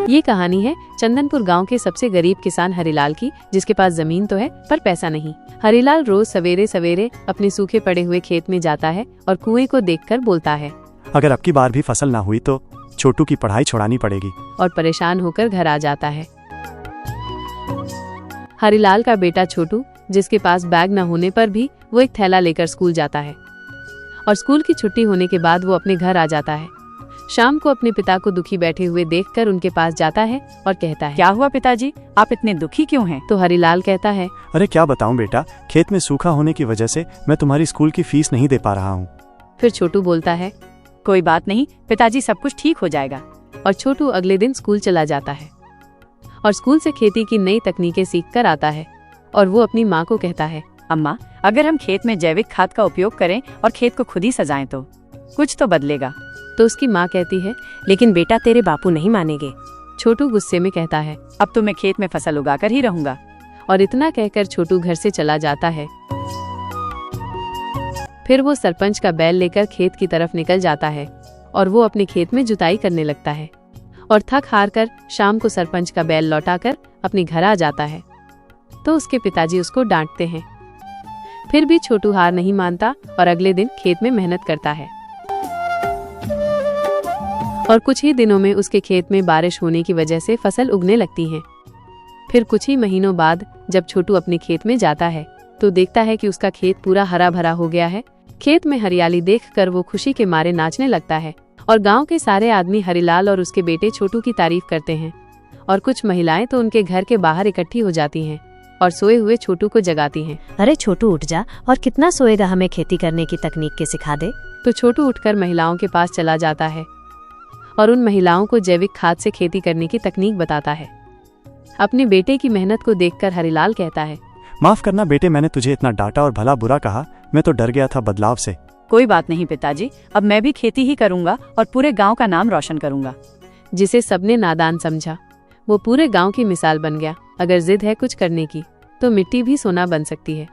ये कहानी है चंदनपुर गांव के सबसे गरीब किसान हरिलाल की, जिसके पास जमीन तो है पर पैसा नहीं। हरिलाल रोज सवेरे सवेरे अपने सूखे पड़े हुए खेत में जाता है और कुएं को देखकर बोलता है, अगर अब की बार भी फसल ना हुई तो छोटू की पढ़ाई छुड़ानी पड़ेगी। और परेशान होकर घर आ जाता है। हरिलाल का बेटा छोटू, जिसके पास बैग न होने पर भी वो एक थैला लेकर स्कूल जाता है और स्कूल की छुट्टी होने के बाद वो अपने घर आ जाता है। शाम को अपने पिता को दुखी बैठे हुए देखकर उनके पास जाता है और कहता है, क्या हुआ पिताजी, आप इतने दुखी क्यों हैं? तो हरिलाल कहता है, अरे क्या बताऊं बेटा, खेत में सूखा होने की वजह से मैं तुम्हारी स्कूल की फीस नहीं दे पा रहा हूँ। फिर छोटू बोलता है, कोई बात नहीं पिताजी, सब कुछ ठीक हो जाएगा। और छोटू अगले दिन स्कूल चला जाता है और स्कूल से खेती की नई तकनीकें सीख कर आता है। और वो अपनी माँ को कहता है, अम्मा, अगर हम खेत में जैविक खाद का उपयोग करें और खेत को खुद ही सजाएं तो कुछ तो बदलेगा। तो उसकी माँ कहती है, लेकिन बेटा तेरे बापू नहीं मानेंगे। छोटू गुस्से में कहता है, अब तो मैं खेत में फसल उगाकर ही रहूंगा। और इतना कहकर छोटू घर से चला जाता है। फिर वो सरपंच का बैल लेकर खेत की तरफ निकल जाता है और वो अपने खेत में जुताई करने लगता है। और थक हार कर शाम को सरपंच का बैल लौटाकर अपने घर आ जाता है। तो उसके पिताजी उसको डांटते हैं। फिर भी छोटू हार नहीं मानता और अगले दिन खेत में मेहनत करता है। और कुछ ही दिनों में उसके खेत में बारिश होने की वजह से फसल उगने लगती है। फिर कुछ ही महीनों बाद जब छोटू अपने खेत में जाता है तो देखता है कि उसका खेत पूरा हरा भरा हो गया है। खेत में हरियाली देखकर वो खुशी के मारे नाचने लगता है और गांव के सारे आदमी हरिलाल और उसके बेटे छोटू की तारीफ करते हैं। और कुछ महिलाएं तो उनके घर के बाहर इकट्ठी हो जाती हैं और सोए हुए छोटू को जगाती हैं। अरे छोटू उठ जा, और कितना सोएगा, हमें खेती करने की तकनीक के सिखा दे। तो छोटू उठकर महिलाओं के पास चला जाता है और उन महिलाओं को जैविक खाद से खेती करने की तकनीक बताता है। अपने बेटे की मेहनत को देखकर हरिलाल कहता है, माफ करना बेटे, मैंने तुझे इतना डांटा और भला बुरा कहा, मैं तो डर गया था बदलाव से। कोई बात नहीं पिताजी, अब मैं भी खेती ही करूंगा और पूरे गांव का नाम रोशन करूंगा। जिसे सबने नादान समझा वो पूरे गांव की मिसाल बन गया। अगर जिद है कुछ करने की तो मिट्टी भी सोना बन सकती है।